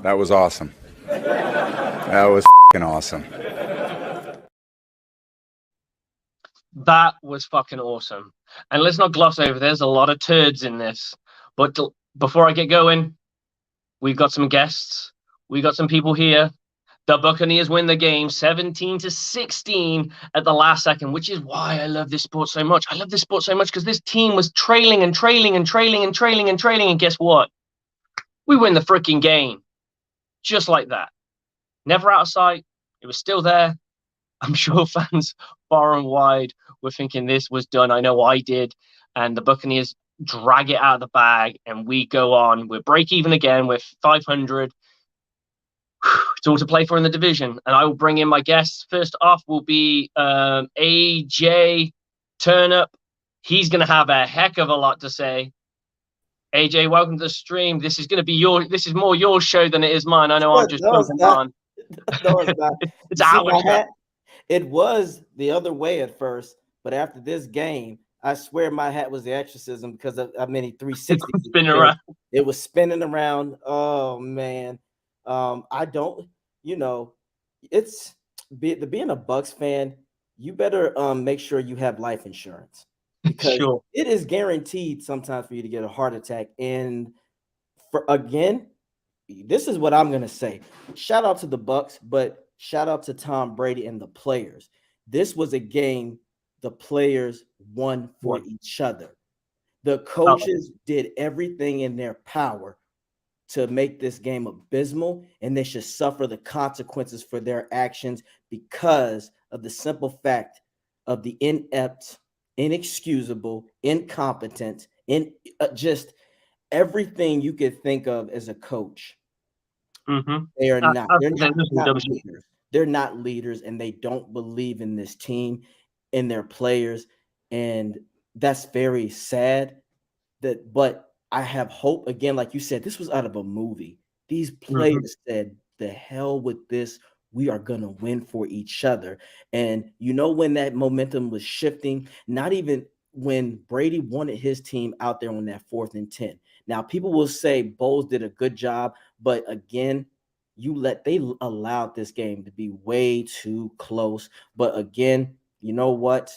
That was awesome. That was fucking awesome. That was fucking awesome. And let's not gloss over, there's a lot of turds in this. But before I get going, we've got some guests. We got some people here. The Buccaneers win the game 17-16 at the last second, which is why I love this sport so much. I love this sport so much because this team was trailing. And guess what? We win the freaking game. Just like that. Never out of sight. It was still there. I'm sure fans far and wide were thinking this was done. I know I did. And the Buccaneers drag it out of the bag and we go on. We're break even again with 500. It's all to play for in the division. And I will bring in my guests. First off will be AJ Turnup. He's going to have a heck of a lot to say. AJ, welcome to the stream. This is more your show than it is mine. I know I'm just jumping on. No, it's not. It's our show. It was the other way at first, but after this game, I swear my hat was the exorcism because of how many 360 spinning around. It was spinning around. Oh man. I don't, it's being a Bucs fan, you better make sure you have life insurance. Because it is guaranteed sometimes for you to get a heart attack. And again, this is what I'm going to say. Shout out to the Bucs, but shout out to Tom Brady and the players. This was a game the players won for each other. The coaches did everything in their power to make this game abysmal, and they should suffer the consequences for their actions because of the simple fact of the inept, inexcusable, incompetent, just everything you could think of as a coach. Mm-hmm. They are not. They're not leaders. They're not leaders, and they don't believe in this team, in their players, and that's very sad. But I have hope. Again, like you said, this was out of a movie. These players said, "The hell with this. We are going to win for each other." And when that momentum was shifting, not even when Brady wanted his team out there on that 4th and 10. Now, people will say Bowles did a good job, but again, they allowed this game to be way too close. But again, you know what?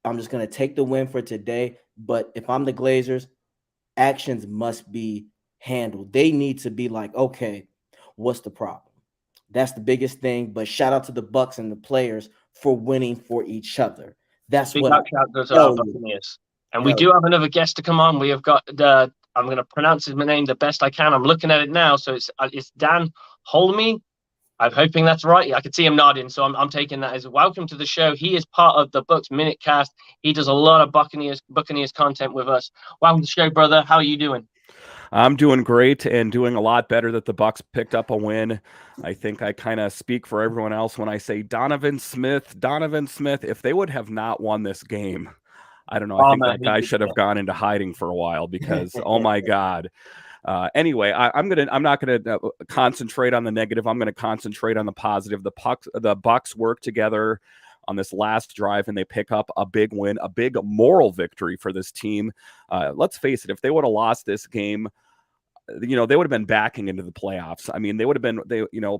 I'm just going to take the win for today. But if I'm the Glazers, actions must be handled. They need to be like, okay, what's the problem? That's the biggest thing. But shout out to the Bucs and the players for winning for each other. That's big what shout goes to our Buccaneers. And we do have another guest to come on. We have got I'm going to pronounce his name the best I can. I'm looking at it now, so it's Dan Holme. I'm hoping that's right. I can see him nodding, so I'm taking that as a welcome to the show. He is part of the Bucs Minute Cast. He does a lot of Buccaneers content with us. Welcome to the show, brother. How are you doing? I'm doing great and doing a lot better that the Bucs picked up a win. I think I kind of speak for everyone else when I say Donovan Smith. If they would have not won this game, I don't know. I think that guy should have gone into hiding for a while because, oh my God. Anyway, I'm not gonna concentrate on the negative. I'm gonna concentrate on the positive. The Bucs work together on this last drive and they pick up a big win, a big moral victory for this team. Let's face it, if they would have lost this game, they would have been backing into the playoffs. I mean, they would have been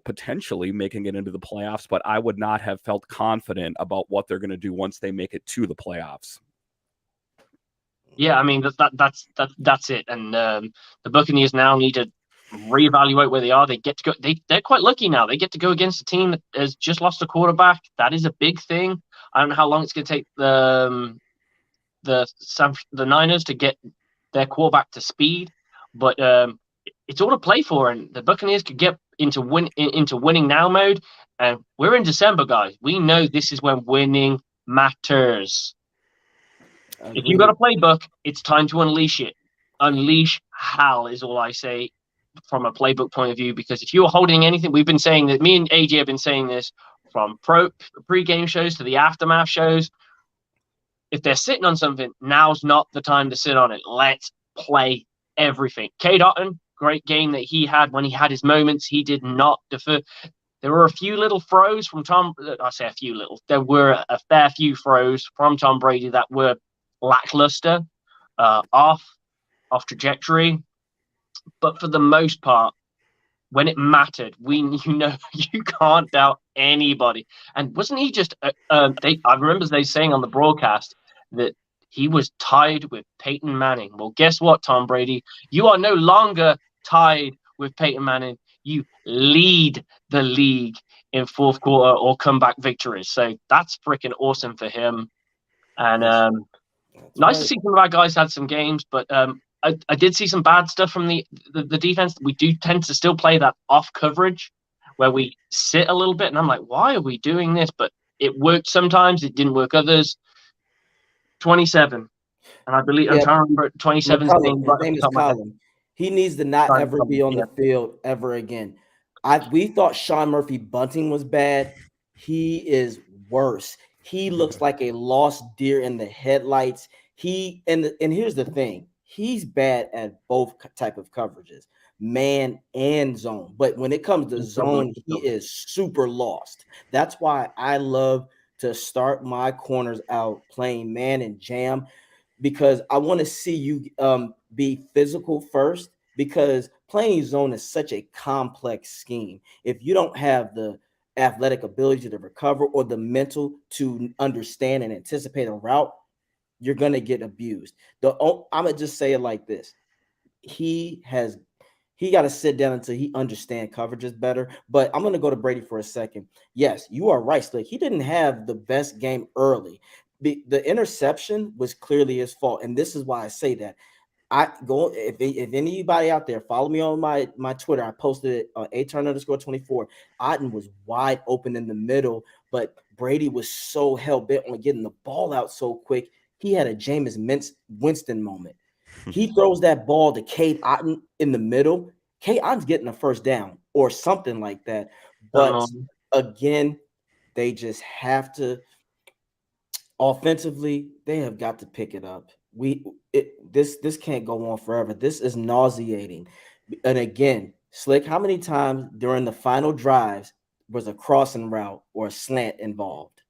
potentially making it into the playoffs, but I would not have felt confident about what they're going to do once they make it to the playoffs. Yeah, I mean that's it. And the Buccaneers now need to reevaluate where they are. They get to go. They're quite lucky now. They get to go against a team that has just lost a quarterback. That is a big thing. I don't know how long it's going to take the Niners to get their quarterback to speed, but it's all to play for. And the Buccaneers could get into winning now mode. And we're in December, guys. We know this is when winning matters. If you've got a playbook, it's time to unleash it. Unleash Hal is all I say. from a playbook point of view, because if you're holding anything, we've been saying that, me and AJ have been saying this from pre-game shows to the aftermath shows. If they're sitting on something, now's not the time to sit on it. Let's play everything. Cade Otton, great game that he had when he had his moments. He did not defer. There were a few little throws from Tom. I say a few little. There were a fair few throws from Tom Brady that were lackluster, off trajectory. But for the most part, when it mattered, you can't doubt anybody. And wasn't he just? I remember they saying on the broadcast that he was tied with Peyton Manning. Well, guess what, Tom Brady? You are no longer tied with Peyton Manning. You lead the league in fourth quarter or comeback victories. So that's freaking awesome for him. And nice to see some of our guys had some games, but I did see some bad stuff from the defense. We do tend to still play that off coverage where we sit a little bit, and I'm like, why are we doing this? But it worked sometimes, it didn't work others. 27. And I believe I'm trying to remember 27's name. His name is Colin. He needs to not ever be on the field ever again. We thought Sean Murphy Bunting was bad. He is worse. He looks like a lost deer in the headlights. And here's the thing. He's bad at both type of coverages, man and zone. But when it comes to zone, he is super lost. That's why I love to start my corners out playing man and jam, because I want to see you be physical first, because playing zone is such a complex scheme. If you don't have the athletic ability to recover or the mental to understand and anticipate a route, you're going to get abused. I'm going to just say it like this. He got to sit down until he understands coverages better. But I'm going to go to Brady for a second. Yes, you are right, Slick. He didn't have the best game early. The interception was clearly his fault. And this is why I say that. If anybody out there follow me on my Twitter, I posted it on @turn_24. Otton was wide open in the middle, but Brady was so hell-bent on getting the ball out so quick. He had a Jameis Winston moment. He throws that ball to Cade Otton in the middle. Cade Otton's getting a first down or something like that. But again, they just have to offensively, they have got to pick it up. This can't go on forever. This is nauseating. And again, Slick, how many times during the final drives was a crossing route or a slant involved?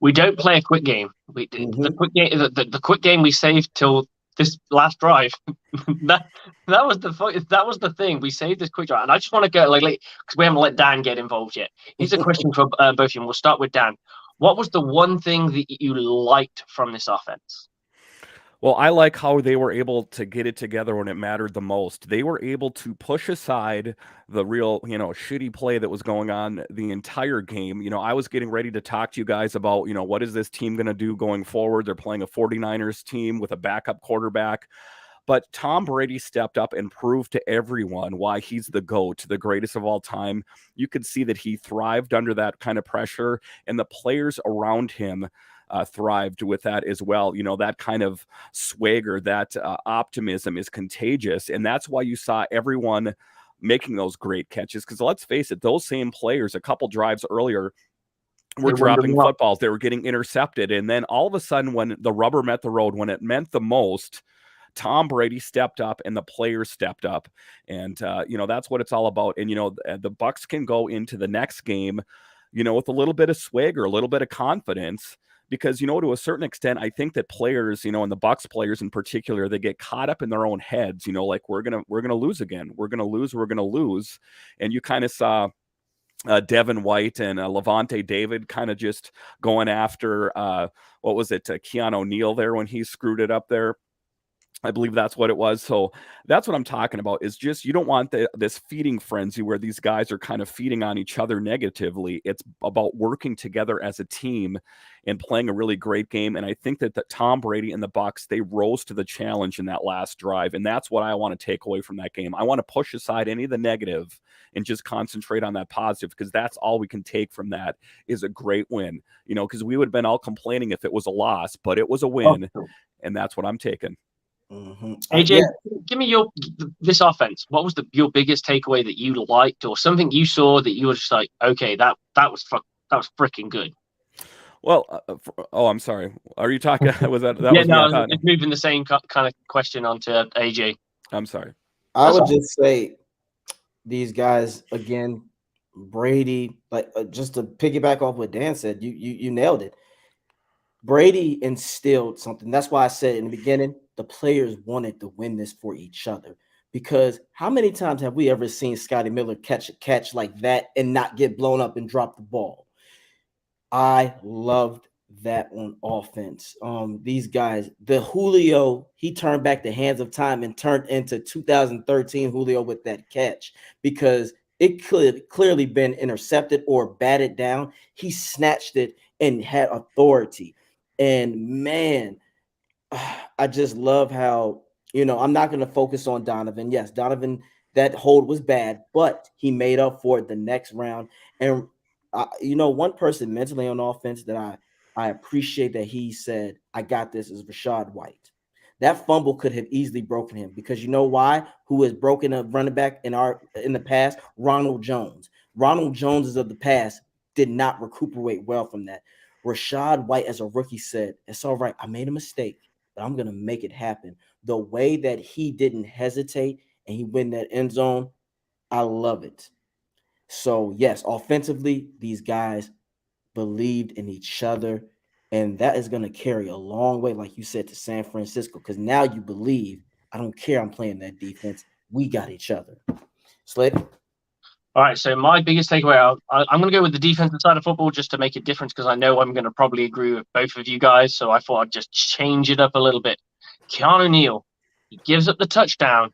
We don't play a quick game. The quick game we saved till this last drive. that was the thing. We saved this quick drive, and I just want to go because we haven't let Dan get involved yet. Here's a question for both of you. We'll start with Dan. What was the one thing that you liked from this offense? Well, I like how they were able to get it together when it mattered the most. They were able to push aside the real, shitty play that was going on the entire game. I was getting ready to talk to you guys about, what is this team going to do going forward? They're playing a 49ers team with a backup quarterback. But Tom Brady stepped up and proved to everyone why he's the GOAT, the greatest of all time. You could see that he thrived under that kind of pressure, and the players around him thrived with that as well. That kind of swagger, that optimism is contagious. And that's why you saw everyone making those great catches. Because let's face it, those same players a couple drives earlier were dropping footballs. They were getting intercepted. And then all of a sudden, when the rubber met the road, when it meant the most, Tom Brady stepped up and the players stepped up. And, that's what it's all about. And, the Bucs can go into the next game, with a little bit of swagger, a little bit of confidence. Because, to a certain extent, I think that players, and the Bucs players in particular, they get caught up in their own heads, like we're gonna lose again. We're gonna lose. And you kind of saw Devin White and Levante David kind of just going after Keanu O'Neal there when he screwed it up there. I believe that's what it was. So that's what I'm talking about, is just, you don't want this feeding frenzy where these guys are kind of feeding on each other negatively. It's about working together as a team and playing a really great game. And I think that Tom Brady and the Bucs, they rose to the challenge in that last drive. And that's what I want to take away from that game. I want to push aside any of the negative and just concentrate on that positive, because that's all we can take from that is a great win, because we would have been all complaining if it was a loss, but it was a win. And that's what I'm taking. AJ, give me this offense. What was your biggest takeaway that you liked, or something you saw that you were just like, okay, that was freaking good. Well, I'm sorry. Are you talking? Was that yeah? Was No, me? I was moving the same kind of question onto AJ. I'm sorry. I would just say these guys again, Brady. Like just to piggyback off what Dan said, you nailed it. Brady instilled something. That's why I said in the beginning, the players wanted to win this for each other. Because how many times have we ever seen Scotty Miller catch a catch like that and not get blown up and drop the ball? I loved that on offense. These guys, the Julio, he turned back the hands of time and turned into 2013 Julio with that catch because it could clearly been intercepted or batted down. He snatched it and had authority. And man, I just love how, I'm not going to focus on Donovan. Yes, Donovan, that hold was bad, but he made up for it the next round. And, one person mentally on offense that I appreciate that he said, I got this, is Rachaad White. That fumble could have easily broken him because you know why? Who has broken a running back in the past? Ronald Jones. Ronald Jones of the past did not recuperate well from that. Rachaad White, as a rookie, said, it's all right. I made a mistake, but I'm going to make it happen. The way that he didn't hesitate and he went that end zone, I love it. So, yes, offensively, these guys believed in each other, and that is going to carry a long way, like you said, to San Francisco, because now you believe, I don't care, I'm playing that defense. We got each other. Slick? All right, so my biggest takeaway, I'm going to go with the defensive side of football just to make it different because I know I'm going to probably agree with both of you guys. So I thought I'd just change it up a little bit. Keanu Neal, he gives up the touchdown,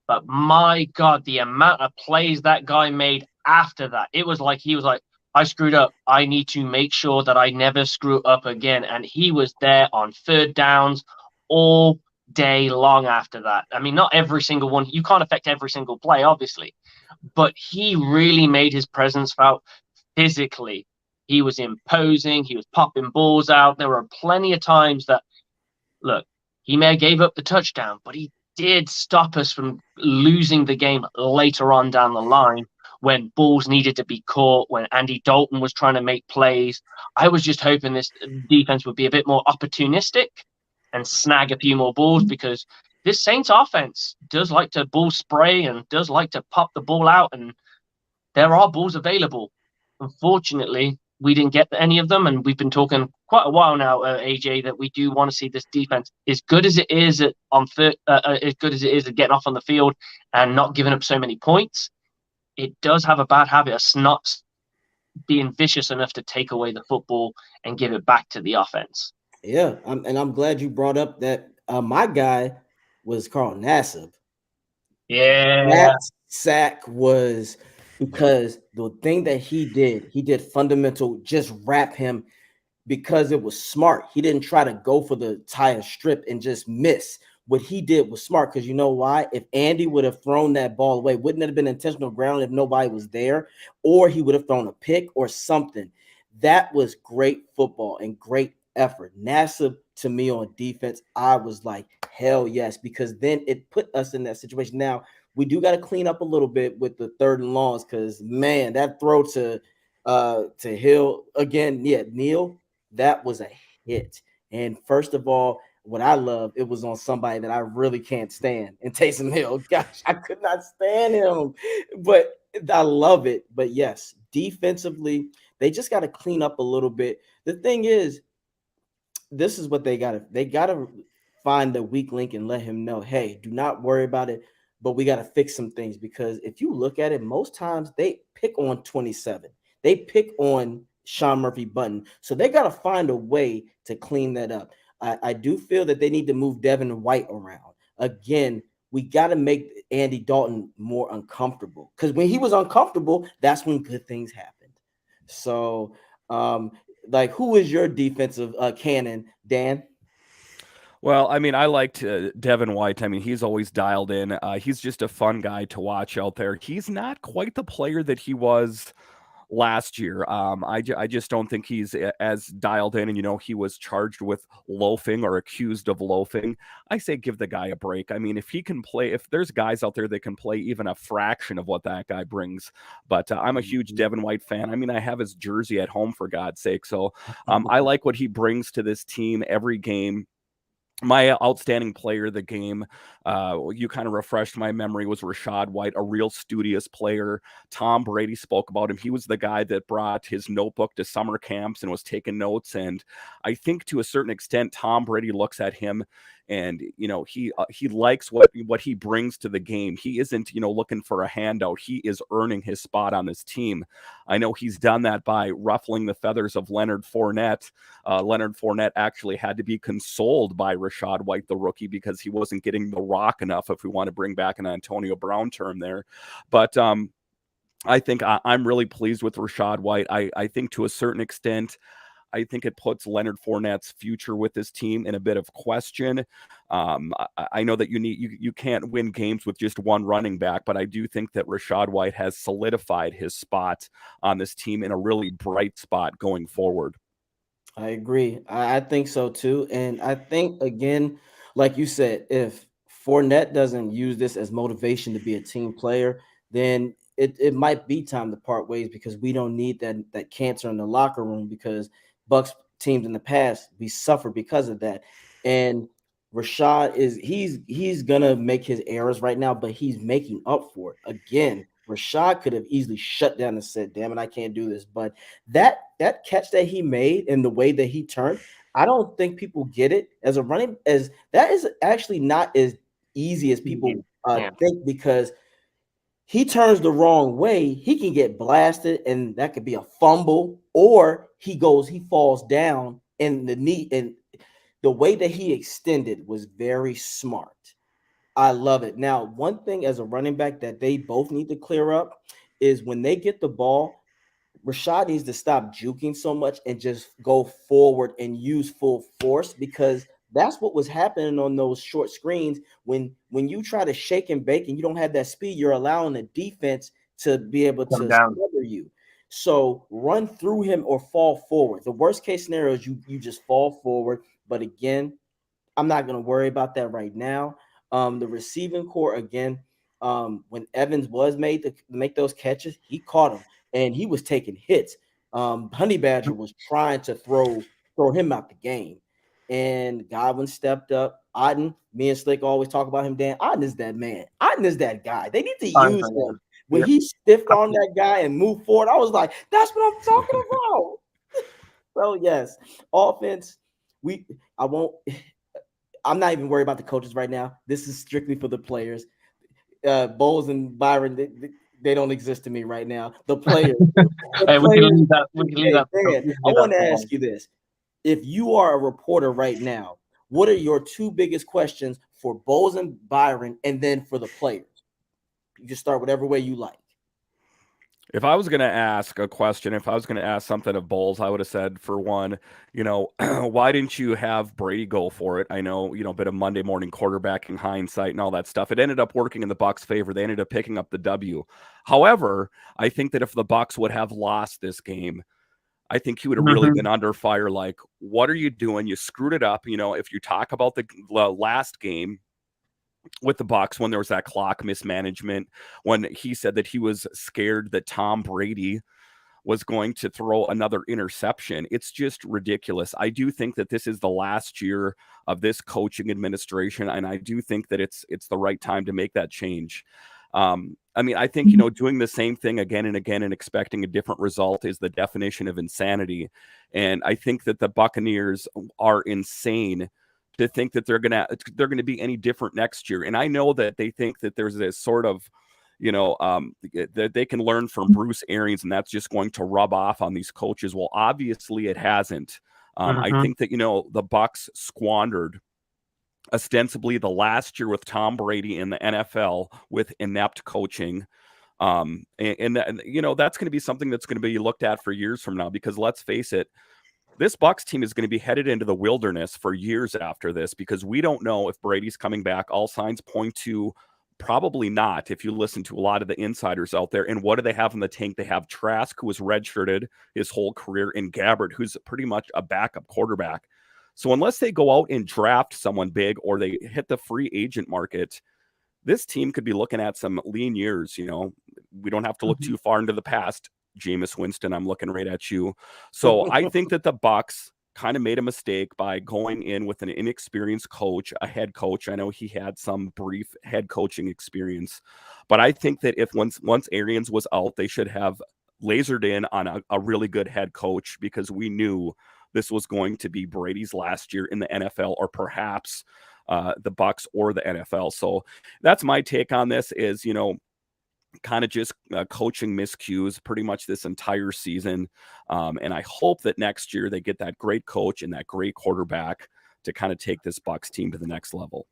but my God, the amount of plays that guy made after that, it was like he was like, I screwed up. I need to make sure that I never screw up again. And he was there on third downs all day long after that. I mean, not every single one. You can't affect every single play, obviously. But he really made his presence felt physically. He was imposing. He was popping balls out. There were plenty of times that, look, he may have gave up the touchdown, but he did stop us from losing the game later on down the line when balls needed to be caught, when Andy Dalton was trying to make plays. I was just hoping this defense would be a bit more opportunistic and snag a few more balls because this Saints offense does like to ball spray and does like to pop the ball out, and there are balls available. Unfortunately, we didn't get any of them, and we've been talking quite a while now, AJ, that we do want to see this defense as good as it is as good as it is at getting off on the field and not giving up so many points. It does have a bad habit of not being vicious enough to take away the football and give it back to the offense. Yeah, I'm glad you brought up that. My guy was Carl Nassib. Yeah, that sack was because the thing that he did fundamental, just wrap him because it was smart. He didn't try to go for the tire strip and just miss. What he did was smart because you know why? If Andy would have thrown that ball away, wouldn't it have been intentional ground if nobody was there? Or he would have thrown a pick or something. That was great football and great effort. Nassib, to me on defense, I was like, hell yes, because then it put us in that situation. Now, we do got to clean up a little bit with the third and longs because, man, that throw to Hill again, Neal, that was a hit. And first of all, what I love, it was on somebody that I really can't stand. And Taysom Hill, gosh, I could not stand him, but I love it. But yes, defensively, they just got to clean up a little bit. The thing is, this is what they got to find the weak link and let him know, hey, do not worry about it, but we got to fix some things. Because if you look at it, most times they pick on 27. They pick on Sean Murphy Button. So they got to find a way to clean that up. I do feel that they need to move Devin White around. Again, we got to make Andy Dalton more uncomfortable. Because when he was uncomfortable, that's when good things happened. So, like, who is your defensive cannon, Dan? Well, I mean, I liked Devin White. I mean, he's always dialed in. He's just a fun guy to watch out there. He's not quite the player that he was last year. I just don't think he's as dialed in. And, he was charged with loafing or accused of loafing. I say give the guy a break. I mean, if he can play, if there's guys out there that can play even a fraction of what that guy brings. But I'm a huge Devin White fan. I mean, I have his jersey at home, for God's sake. So I like what he brings to this team every game. My outstanding player of the game, you kind of refreshed my memory, was Rachaad White, a real studious player. Tom Brady spoke about him. He was the guy that brought his notebook to summer camps and was taking notes. And I think to a certain extent, Tom Brady looks at him and, he likes what he brings to the game. He isn't, looking for a handout. He is earning his spot on this team. I know he's done that by ruffling the feathers of Leonard Fournette. Leonard Fournette actually had to be consoled by Rachaad White, the rookie, because he wasn't getting the rock enough, if we want to bring back an Antonio Brown term there. But I think I'm really pleased with Rachaad White. I think to a certain extent, I think it puts Leonard Fournette's future with this team in a bit of question. I know that you can't win games with just one running back, but I do think that Rachaad White has solidified his spot on this team in a really bright spot going forward. I agree. I think so too. And I think, again, like you said, if Fournette doesn't use this as motivation to be a team player, then it might be time to part ways, because we don't need that cancer in the locker room, because Bucs teams in the past, we suffered because of that. And Rachaad he's gonna make his errors right now, but he's making up for it. Again, Rachaad could have easily shut down and said, "Damn it, I can't do this." But that catch that he made and the way that he turned, I don't think people get it as a running, as that is actually not as easy as people think, because he turns the wrong way, he can get blasted, and that could be a fumble, or he falls down, and the knee, and the way that he extended was very smart. I love it. Now, one thing as a running back that they both need to clear up is when they get the ball, Rachaad needs to stop juking so much and just go forward and use full force, because that's what was happening on those short screens. When you try to shake and bake and you don't have that speed, you're allowing the defense to be able to smother you. So run through him or fall forward. The worst case scenario is you just fall forward. But again, I'm not going to worry about that right now. The receiving core, again, when Evans was made to make those catches, he caught him and he was taking hits. Honey Badger was trying to throw him out the game, and Godwin stepped up. Auden, me and Slick always talk about him. Dan, Auden is that man. Auden is that guy. They need to use him. When he stiffed on that guy and moved forward, I was like, that's what I'm talking about. So yes, offense. I'm not even worried about the coaches right now. This is strictly for the players. Bowles and Byron, they don't exist to me right now. The players. Hey, we can leave that. We can leave that. I want to ask you this. If you are a reporter right now, what are your two biggest questions for Bowles and Byron, and then for the players? You can start whatever way you like. If I was going to ask a question, if I was going to ask something of Bowles, I would have said, for one, why didn't you have Brady go for it? I know, a bit of Monday morning quarterbacking hindsight and all that stuff. It ended up working in the Bucs' favor. They ended up picking up the W. However, I think that if the Bucs would have lost this game, I think he would have really been under fire. Like, what are you doing? You screwed it up. If you talk about the last game with the Bucs, when there was that clock mismanagement, when he said that he was scared that Tom Brady was going to throw another interception. It's just ridiculous. I do think that this is the last year of this coaching administration, and I do think that it's the right time to make that change. I think, doing the same thing again and again and expecting a different result is the definition of insanity. And I think that the Buccaneers are insane to think that they're gonna be any different next year. And I know that they think that there's this sort of, that they can learn from Bruce Arians, and that's just going to rub off on these coaches. Well, obviously it hasn't. I think that, the Bucs squandered ostensibly the last year with Tom Brady in the NFL with inept coaching. And that's going to be something that's going to be looked at for years from now, because let's face it, this Bucs team is going to be headed into the wilderness for years after this, because we don't know if Brady's coming back. All signs point to Probably not, if you listen to a lot of the insiders out there. And what do they have in the tank? They have Trask, who was redshirted his whole career, and Gabbard, who's pretty much a backup quarterback. So unless they go out and draft someone big or they hit the free agent market, this team could be looking at some lean years. You know, we don't have to look too far into the past. Jameis Winston, I'm looking right at you. So I think that the Bucs kind of made a mistake by going in with an inexperienced coach, a head coach. I know he had some brief head coaching experience, but I think that if once Arians was out, they should have lasered in on a really good head coach, because we knew this was going to be Brady's last year in the NFL, or perhaps the Bucs or the NFL. So that's my take on this is, you know, kind of just coaching miscues pretty much this entire season. And I hope that next year they get that great coach and that great quarterback to kind of take this Bucs team to the next level.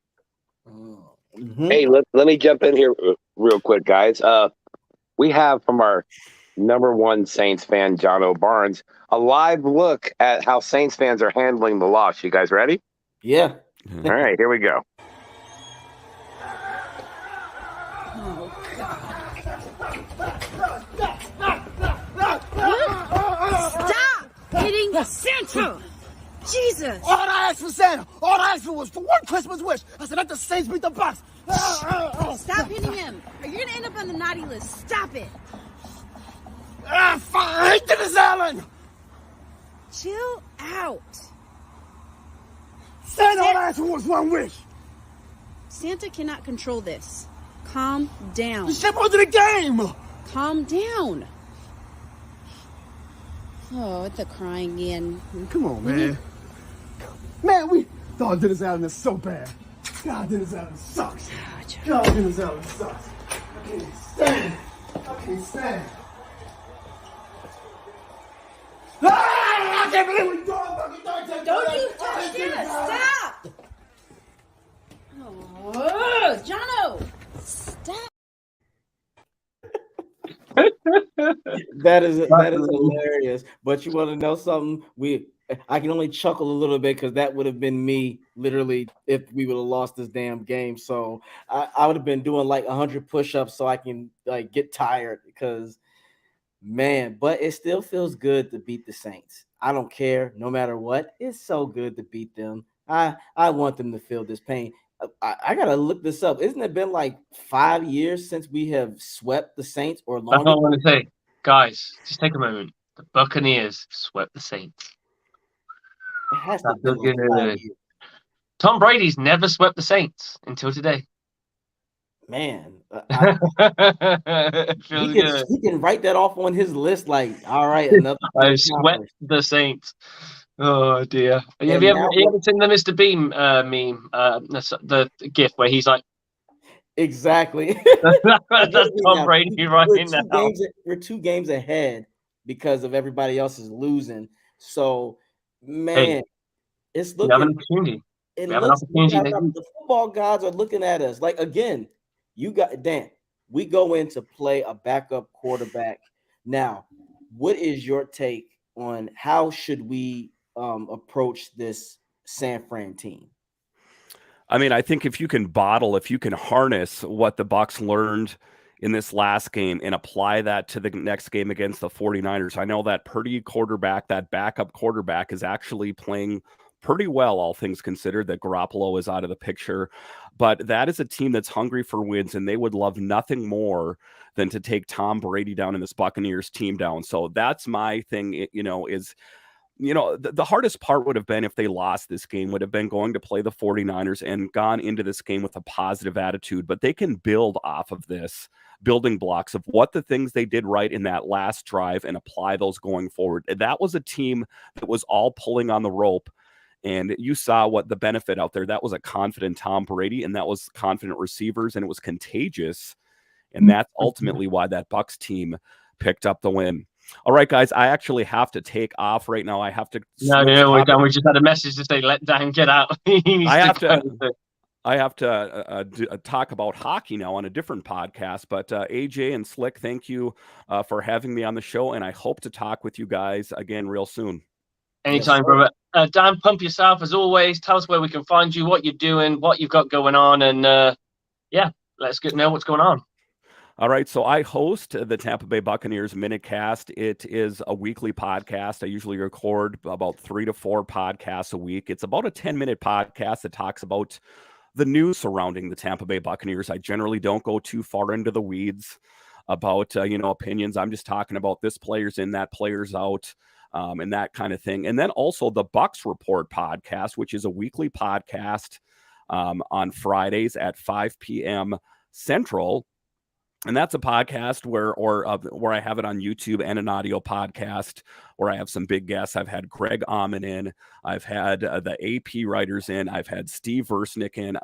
Hey, let me jump in here real quick, guys. We have from our #1 Saints fan, John O'Barnes, a live look at how Saints fans are handling the loss. You guys ready? Yeah. All right, here we go. Stop hitting Santa! Jesus! All I asked for Santa, all I asked for was for one Christmas wish. I said, let the Saints beat the Bucs. Stop hitting him, or you're gonna end up on the naughty list. Stop it! Fine, I hate Dennis Allen. Chill out. Santa, all I asked for was one wish. Santa cannot control this. Calm down. The ship was in the game. Calm down. Oh, it's a crying again. Come on, man. Man, we thought Dennis Allen is so bad. God, Dennis Allen sucks. God, Dennis Allen sucks. I can't stand it. I can't stand it. I can't believe we Don't you touch Santa! Stop! Oh, Jono! Stop! That is hilarious. But you want to know something? I can only chuckle a little bit because that would have been me literally if we would have lost this damn game. So I would have been doing like 100 push-ups so I can like get tired because, man, but it still feels good to beat the Saints. I don't care no matter what. It's so good to beat them. I want them to feel this pain. I gotta look this up. Isn't it been like 5 years since we have swept the Saints or longer? That's all I want to say. Guys, just take a moment. The Buccaneers swept the Saints. It has to be like 5 years. Tom Brady's never swept the Saints until today. Man, It feels good. he can write that off on his list. Like, all right, another. I swept the Saints. Oh dear! Have you ever seen the Mr. Bean meme? The GIF where he's like, exactly. that's Tom Brady right now. We're 2 games ahead because of everybody else is losing. So, man, it's looking. We have an opportunity. The football gods are looking at us. Like again, we go in to play a backup quarterback. Now, what is your take on how should we approach this San Fran team? I mean, I think if you can harness what the Bucs learned in this last game and apply that to the next game against the 49ers, I know that Purdy quarterback, that backup quarterback, is actually playing pretty well, all things considered, that Garoppolo is out of the picture. But that is a team that's hungry for wins, and they would love nothing more than to take Tom Brady down and this Buccaneers team down. So that's my thing, the hardest part would have been if they lost this game, would have been going to play the 49ers and gone into this game with a positive attitude. But they can build off of this building blocks of what the things they did right in that last drive and apply those going forward. That was a team that was all pulling on the rope. And you saw what the benefit out there. That was a confident Tom Brady, and that was confident receivers, and it was contagious. And that's ultimately why that Bucs team picked up the win. All right, guys, I actually have to take off right now. I have to. No, we're done. We just had a message to say, let Dan get out. I have to talk about hockey now on a different podcast. But AJ and Slick, thank you for having me on the show, and I hope to talk with you guys again real soon. Anytime, brother. Dan, pump yourself as always. Tell us where we can find you, what you're doing, what you've got going on, and let's know what's going on. All right, so I host the Tampa Bay Buccaneers Minutecast. It is a weekly podcast. I usually record about 3 to 4 podcasts a week. It's about a 10-minute podcast that talks about the news surrounding the Tampa Bay Buccaneers. I generally don't go too far into the weeds about opinions. I'm just talking about this player's in, that player's out, and that kind of thing. And then also the Bucs Report podcast, which is a weekly podcast on Fridays at 5 p.m. Central. And that's a podcast where I have it on YouTube and an audio podcast where I have some big guests. I've had Greg Auman in. I've had the AP writers in. I've had Steve Versnick in.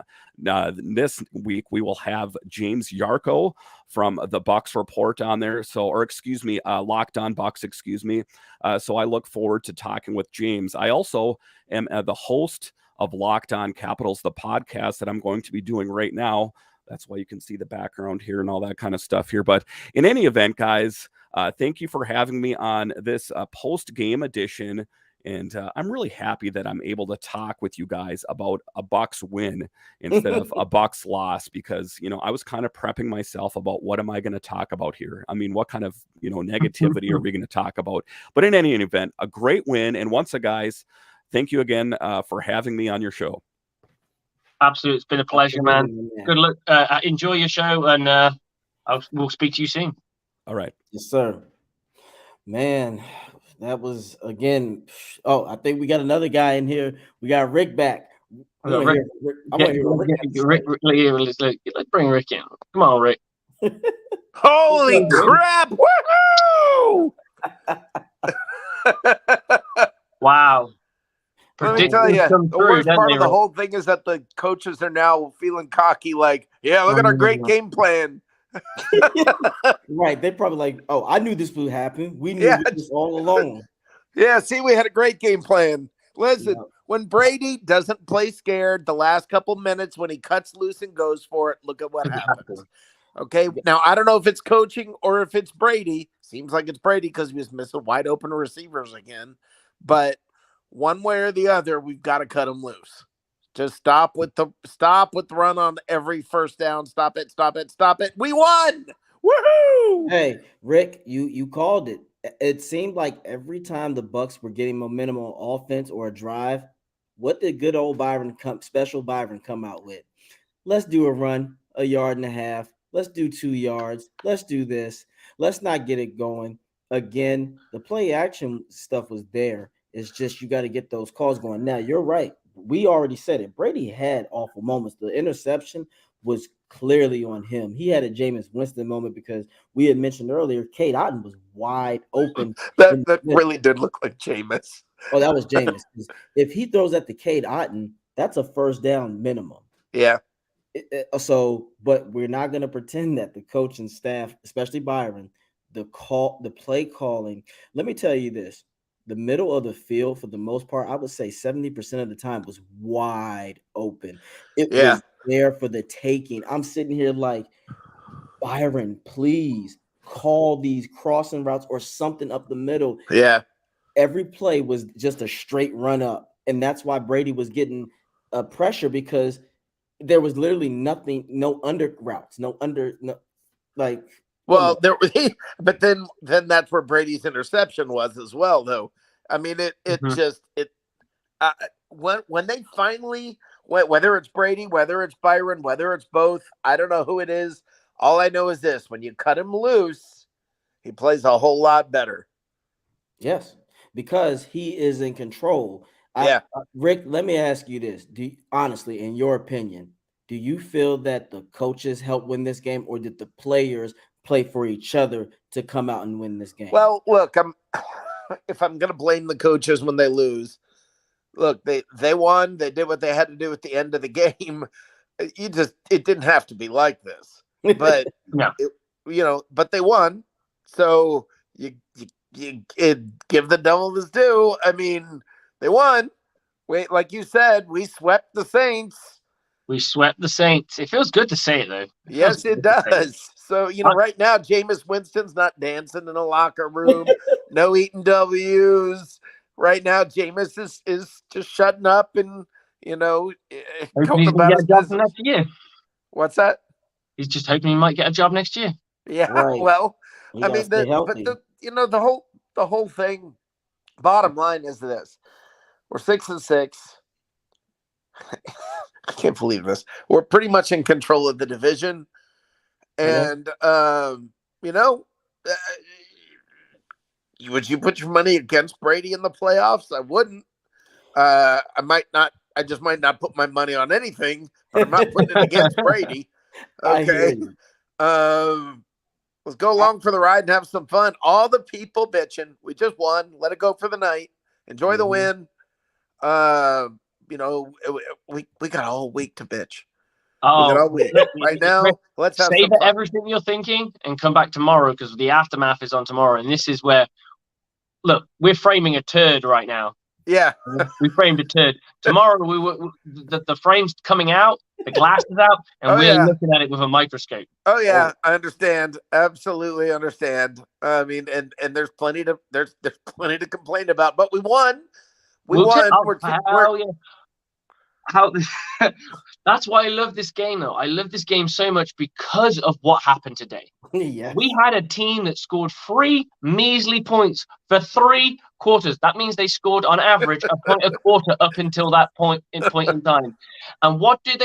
This week, we will have James Yarko from the Bucs Report on there. Locked On Bucs, So I look forward to talking with James. I also am the host of Locked On Capitals, the podcast that I'm going to be doing right now. That's why you can see the background here and all that kind of stuff here. But in any event, guys, thank you for having me on this post-game edition. And I'm really happy that I'm able to talk with you guys about a Bucs win instead of a Bucs loss, because, I was kind of prepping myself about what am I going to talk about here? I mean, what kind of, negativity are we going to talk about? But in any event, a great win. And once again, guys, thank you again for having me on your show. Absolutely. It's been a pleasure, man. Good luck. Enjoy your show, and we'll speak to you soon. All right. Yes, sir. Man, that was, again, I think we got another guy in here. We got Rick back. Let's bring Rick in. Come on, Rick. Holy crap. Woohoo! Wow. Let me tell you, the worst part of the whole thing is that the coaches are now feeling cocky, like, yeah, look at our great game plan. Right. They're probably like, I knew this would happen. We knew this all along. Yeah, see, we had a great game plan. Listen, when Brady doesn't play scared the last couple minutes, when he cuts loose and goes for it, look at what happens. Okay, now I don't know if it's coaching or if it's Brady. Seems like it's Brady because he was missing wide open receivers again. But one way or the other, we've got to cut him loose. Just stop with the run on every first down. Stop it. We won. Woohoo! Hey, Rick, you called it. It seemed like every time the Bucs were getting momentum on offense or a drive, what did good old Special Byron come out with? Let's do a run, 1.5 yards. Let's do 2 yards. Let's do this. Let's not get it going. Again, the play action stuff was there. It's just you got to get those calls going. Now, you're right. We already said it. Brady had awful moments. The interception was clearly on him. He had a Jameis Winston moment because we had mentioned earlier, Cade Otton was wide open. That really did look like Jameis. Oh, that was Jameis. If he throws at the Cade Otton, that's a first down minimum. Yeah. But we're not going to pretend that the coach and staff, especially Byron, the play calling. Let me tell you this. The middle of the field, for the most part, I would say 70% of the time was wide open. It was there for the taking. I'm sitting here like, Byron, please call these crossing routes or something up the middle. Yeah. Every play was just a straight run up. And that's why Brady was getting pressure, because there was literally nothing, no under routes, Well, but then that's where Brady's interception was as well, though. I mean, when they finally, whether it's Brady, whether it's Byron, whether it's both, I don't know who it is. All I know is this: when you cut him loose, he plays a whole lot better. Yes, because he is in control. Rick, let me ask you this: honestly, in your opinion, do you feel that the coaches helped win this game, or did the players play for each other to come out and win this game? Well, look, if I'm going to blame the coaches when they lose, look, they won. They did what they had to do at the end of the game. It didn't have to be like this, but but they won. So you give the devil his due. I mean, they won. Wait, like you said, we swept the Saints. We swept the Saints. It feels good to say it, though. Yes, it does. So, right now, Jameis Winston's not dancing in a locker room, no eating W's. Right now, Jameis is just shutting up and, going about his business. What's that? He's just hoping he might get a job next year. Yeah, Right. well, You I gotta mean, stay but healthy. the whole thing. Bottom line is this: we're 6-6. I can't believe this. We're pretty much in control of the division, and you know, would you put your money against Brady in the playoffs? I wouldn't. I might not. I just might not put my money on anything, but I'm not putting it against Brady. I hear Okay. you. Let's go along for the ride and have some fun. All the people bitching. We just won. Let it go for the night. Enjoy the win. You know, we got all week to bitch. We got all week. Right now, let's have some Save fun. everything you're thinking and come back tomorrow because the aftermath is on tomorrow. And this is where, look, we're framing a turd right now. Yeah. We framed a turd. Tomorrow, the frame's coming out, the glass is out, and we're looking at it with a microscope. Oh yeah, I understand. Absolutely understand. I mean, and there's plenty to complain about, but we won. We won. That's why I love this game, though. I love this game so much because of what happened today. Yes. We had a team that scored 3 measly points for 3 quarters. That means they scored on average a point a quarter up until that point in time. And what do?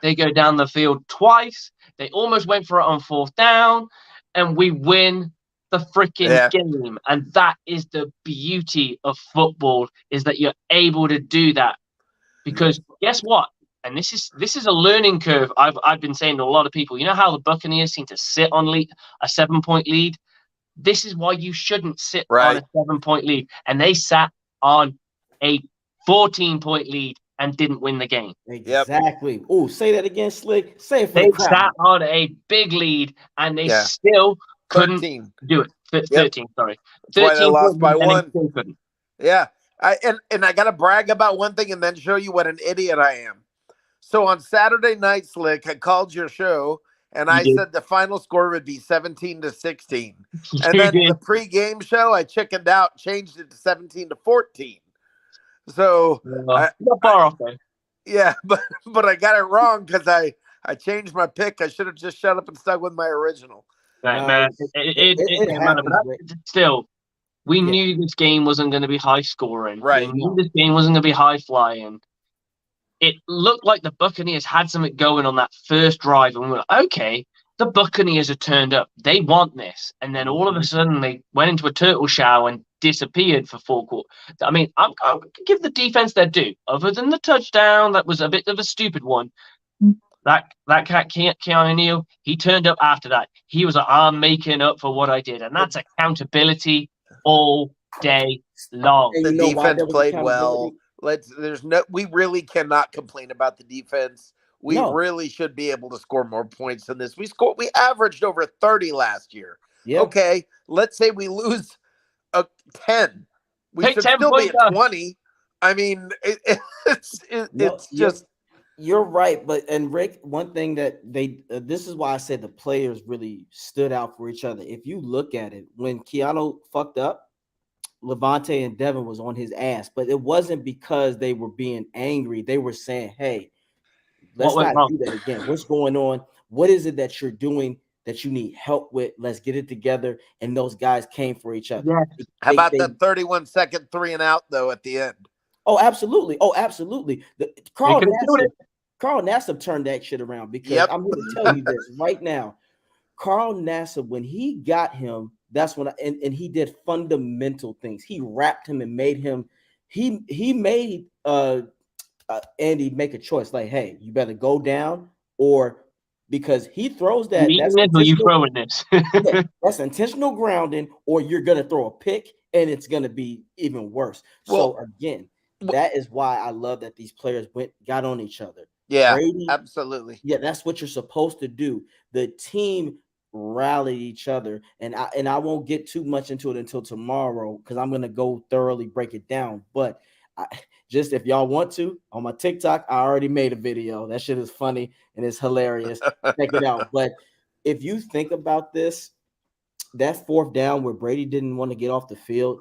They go down the field twice. They almost went for it on 4th down, and we win the freaking game. And that is the beauty of football, is that you're able to do that. Because guess what? And this is a learning curve. I've been saying to a lot of people, you know how the Buccaneers seem to sit on a 7-point lead? This is why you shouldn't sit on a 7-point lead. And they sat on a 14-point lead and didn't win the game. Exactly. Yep. Oh, say that again, Slick. Say it for they the crowd. Sat on a big lead and they still couldn't do it. 13, sorry. That's why they lost by 1. They couldn't. Yeah. And I got to brag about one thing and then show you what an idiot I am. So on Saturday night, Slick, I called your show and I said the final score would be 17-16. And then the pregame show, I chickened out, changed it to 17-14. So not far off there. Yeah, but I got it wrong because I changed my pick. I should have just shut up and stuck with my original. Right, man. Still, we knew this game wasn't going to be high scoring. Right. We knew this game wasn't going to be high flying. It looked like the Buccaneers had something going on that first drive, and we were like, okay, the Buccaneers are turned up. They want this. And then all of a sudden, they went into a turtle shower and disappeared for 4 quarters. I mean, I'm going to give the defense their due. Other than the touchdown, that was a bit of a stupid one. That cat, Keanu Neal, he turned up after that. He was like, I'm making up for what I did. And that's accountability all day long. The defense played well. We really cannot complain about the defense. We really should be able to score more points than this. We averaged over 30 last year. Yep. Okay, let's say we lose 10. We should still be at 20. I mean, it's just. You're right, and Rick, one thing that this is why I said the players really stood out for each other. If you look at it, when Keanu fucked up, Levante and Devin was on his ass, but it wasn't because they were being angry. They were saying, hey, let's not do that again. What's going on? What is it that you're doing that you need help with? Let's get it together. And those guys came for each other. Yeah. How about that 31-second 3 and out, though, at the end? Oh, absolutely. Carl Nassib turned that shit around because I'm going to tell you this right now. Carl Nassib, when he got him, that's when and he did fundamental things. He wrapped him and made him. He made Andy make a choice. Like, hey, you better go down, or because he throws that. You throwing this? That's intentional grounding, or you're gonna throw a pick, and it's gonna be even worse. So again, that is why I love that these players got on each other. Yeah, Brady, absolutely. Yeah, that's what you're supposed to do. The team rallied each other, and I won't get too much into it until tomorrow because I'm gonna go thoroughly break it down. But just if y'all want to, on my TikTok, I already made a video. That shit is funny and it's hilarious. Check it out. But if you think about this, that 4th down where Brady didn't want to get off the field,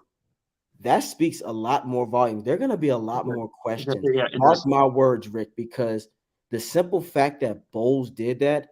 that speaks a lot more volume. There are going to be a lot more questions. Mark my words, Rick, because the simple fact that Bowles did that,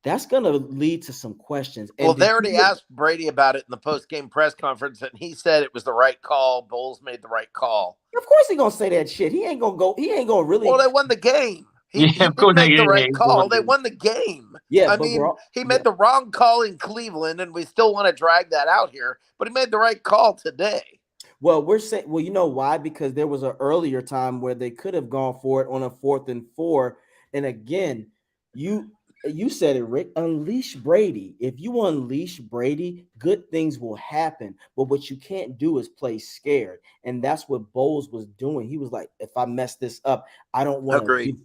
That's going to lead to some questions. And well, they already asked Brady about it in the post-game press conference, and he said it was the right call. Bulls made the right call. Of course he going to say that shit. He ain't going to go. He ain't going to really. Well, they won the game. He did make the right call. They won the game. Yeah, I mean, he made the wrong call in Cleveland, and we still want to drag that out here. But he made the right call today. Well, we're saying, well, you know why? Because there was an earlier time where they could have gone for it on a 4th and 4. And again, you said it, Rick. Unleash Brady. If you unleash Brady, good things will happen. But what you can't do is play scared, and that's what Bowles was doing. He was like, if I mess this up, I don't want to.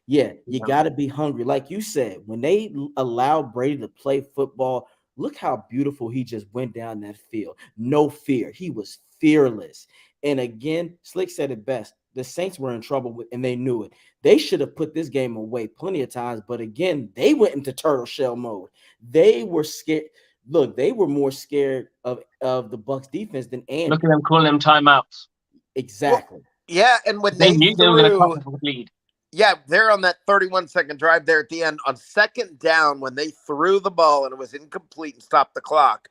Yeah, you got to be hungry. Like you said, when they allowed Brady to play football, look how beautiful he just went down that field. No fear. He was fearless. And again, Slick said it best. The Saints were in trouble, and they knew it. They should have put this game away plenty of times. But again, they went into turtle shell mode. They were scared. Look, they were more scared of the Bucs defense than Andy. Look at them calling them timeouts. Exactly. Well, yeah, and when they knew they were going to come for the lead. Yeah, they're on that 31-second drive there at the end. On second down, when they threw the ball and it was incomplete and stopped the clock,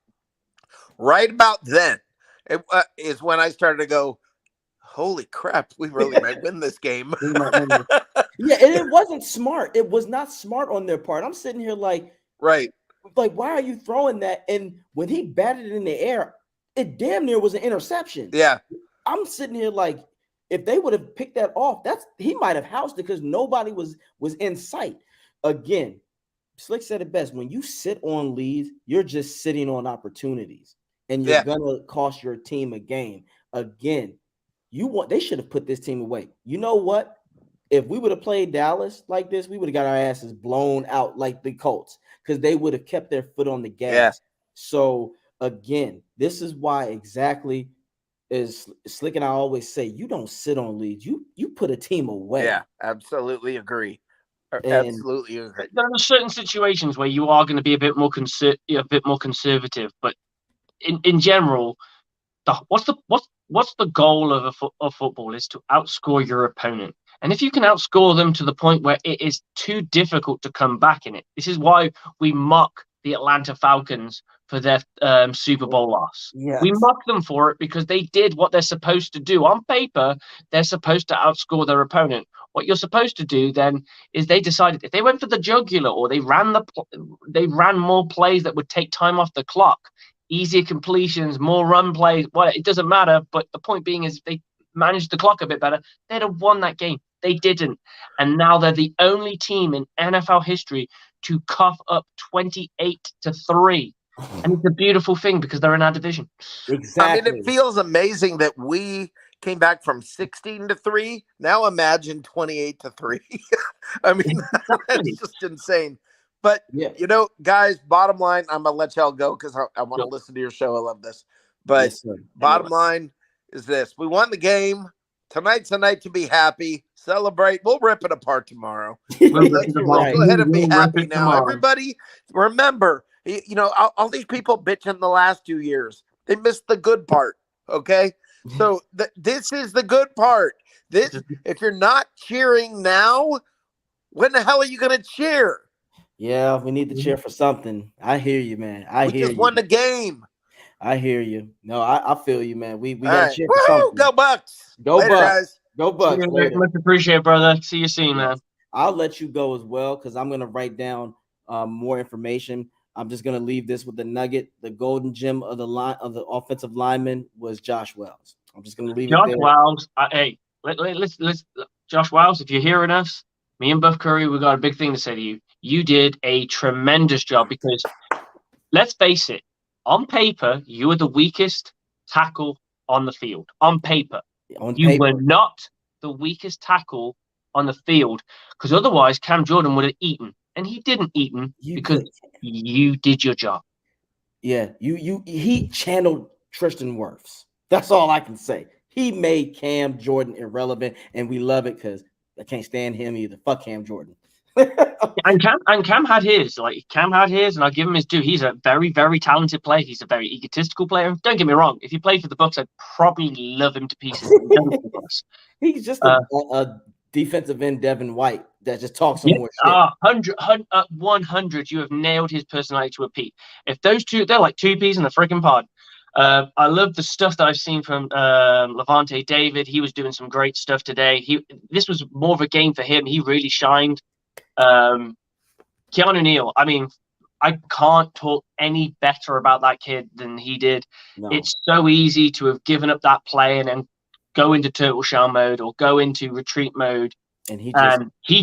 right about then is when I started to go, holy crap, we really might win this game. Yeah, and it wasn't smart. It was not smart on their part. I'm sitting here like, right. Like, why are you throwing that? And when he batted it in the air, it damn near was an interception. Yeah. I'm sitting here like, if they would have picked that off, he might have housed it because nobody was in sight. Again, Slick said it best. When you sit on leads, you're just sitting on opportunities, and you're gonna cost your team a game. Again, they should have put this team away. You know what? If we would have played Dallas like this, we would have got our asses blown out like the Colts because they would have kept their foot on the gas. Yeah. So again, this is why exactly. Is Slick and I always say, you don't sit on leads. You put a team away. Yeah, absolutely agree. Absolutely agree. There are certain situations where you are going to be a bit more conservative, but in general, what's the goal of football is to outscore your opponent. And if you can outscore them to the point where it is too difficult to come back in it, this is why we mock the Atlanta Falcons for their Super Bowl loss. Yes. We mock them for it because they did what they're supposed to do. On paper, they're supposed to outscore their opponent. What you're supposed to do then is they decided if they went for the jugular or they ran more plays that would take time off the clock, easier completions, more run plays. Well, it doesn't matter. But the point being is if they managed the clock a bit better, they'd have won that game. They didn't. And now they're the only team in NFL history to cough up 28-3. And it's a beautiful thing because they're in our division. Exactly. I mean, it feels amazing that we came back from 16-3. Now imagine 28-3. I mean, that's just insane. But, you know, guys, bottom line, I'm going to let y'all go because I want to listen to your show. I love this. But bottom line is this. We won the game. Tonight's a night to be happy. Celebrate. We'll rip it apart tomorrow. Let's go ahead and be happy now. Everybody, remember, you know, all these people bitching the last 2 years. They missed the good part, okay? So this is the good part. If you're not cheering now, when the hell are you going to cheer? Yeah, we need to cheer for something. I hear you, man. We just won the game. I hear you. No, I feel you, man. We got to cheer for something. Go Bucs. Go Later, Bucs. Guys. Go Bucs. Much appreciated, brother. See you soon, man. I'll let you go as well because I'm going to write down more information. I'm just going to leave this with the nugget. The golden gem of the offensive lineman was Josh Wells. I'm just going to leave it there. Wells. Hey, let's Josh Wells, if you're hearing us, me and Buff Curry, we got a big thing to say to you. You did a tremendous job because let's face it, on paper, you were the weakest tackle on the field. On paper. You were not the weakest tackle on the field because otherwise Cam Jordan would have eaten. And he didn't eat because you did your job. Yeah, he channeled Tristan Wirfs. That's all I can say. He made Cam Jordan irrelevant, and we love it because I can't stand him either. Fuck Cam Jordan. and Cam had his. Cam had his, and I'll give him his due. He's a very, very talented player. He's a very egotistical player. Don't get me wrong. If he played for the Bucs, I'd probably love him to pieces. He's just a defensive end Devin White that just talks some Yeah, more shit. 100. You have nailed his personality to a P. If those two, they're like two peas in the freaking pod. I love the stuff that I've seen from Levante David. He was doing some great stuff today. This was more of a game for him. He really shined. Keanu Neal, I mean, I can't talk any better about that kid than he did. No. It's so easy to have given up that play and then go into turtle shell mode or go into retreat mode. And he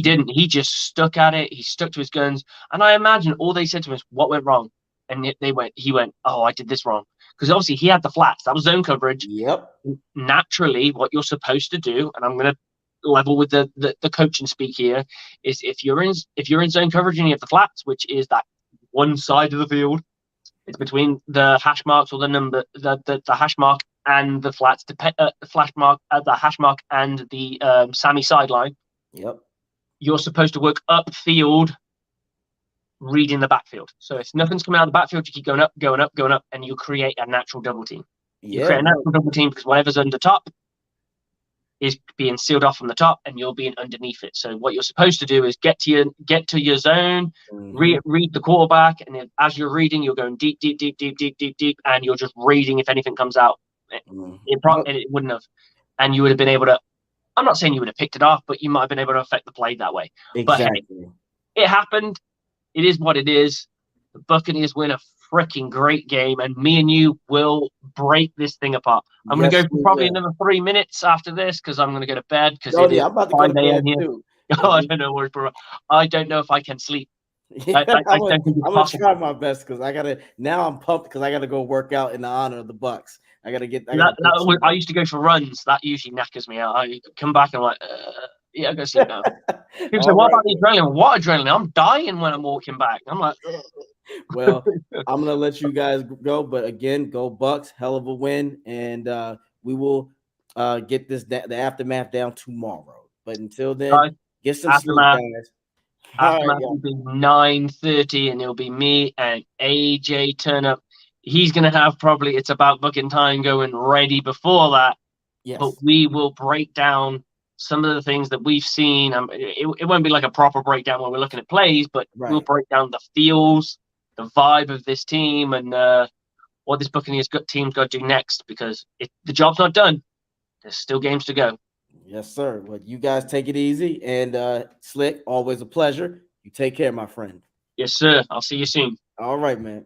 didn't. He just stuck at it. He stuck to his guns. And I imagine all they said to him is, "What went wrong?" And he went, "Oh, I did this wrong." Because obviously he had the flats. That was zone coverage. Yep. Naturally, what you're supposed to do, and I'm going to level with the coach and speak here, is if you're in zone coverage and you have the flats, which is that one side of the field, it's between the hash marks or the number, the hash mark and the flats, the hash mark and the Sammy sideline. Yep. You're supposed to work upfield, reading the backfield. So if nothing's coming out of the backfield, you keep going up, going up, going up, and you create a natural double team. You create a natural double team because whatever's under top is being sealed off from the top, and you're being underneath it. So what you're supposed to do is get to your zone, read the quarterback, and then as you're reading, you're going deep, deep, deep, deep, deep, deep, deep, and you're just reading if anything comes out. It wouldn't have, and you would have been able to. I'm not saying you would have picked it off, but you might have been able to affect the play that way. Exactly. But hey, it happened. It is what it is. The Buccaneers win a freaking great game, and me and you will break this thing apart. I'm going to go for probably another 3 minutes after this because I'm going to go to bed because I'm about to go to bed too. Oh, I don't know, bro. I don't know if I can sleep. I'm gonna try my best because I gotta. Now I'm pumped because I gotta go work out in the honor of the Bucs. I used to go for runs. That usually knackers me out. I come back and I'm like, yeah, I go sleep now. People say, what about the adrenaline? What adrenaline? I'm dying when I'm walking back. I'm like, ugh. Well, I'm gonna let you guys go, but again, go Bucs! Hell of a win, and we will get the aftermath down tomorrow. But until then, get some sleep, guys. Aftermath will be 9:30, and it'll be me and AJ turn up. He's gonna have probably It's About Booking Time going ready before that. Yes. But we will break down some of the things that we've seen. It won't be like a proper breakdown where we're looking at plays, but we'll break down the feels, the vibe of this team, and what this Buccaneers team's got to do next, because the job's not done. There's still games to go. Yes, sir. Well, you guys take it easy, and Slick, always a pleasure. You take care, my friend. Yes, sir. I'll see you soon. All right, man.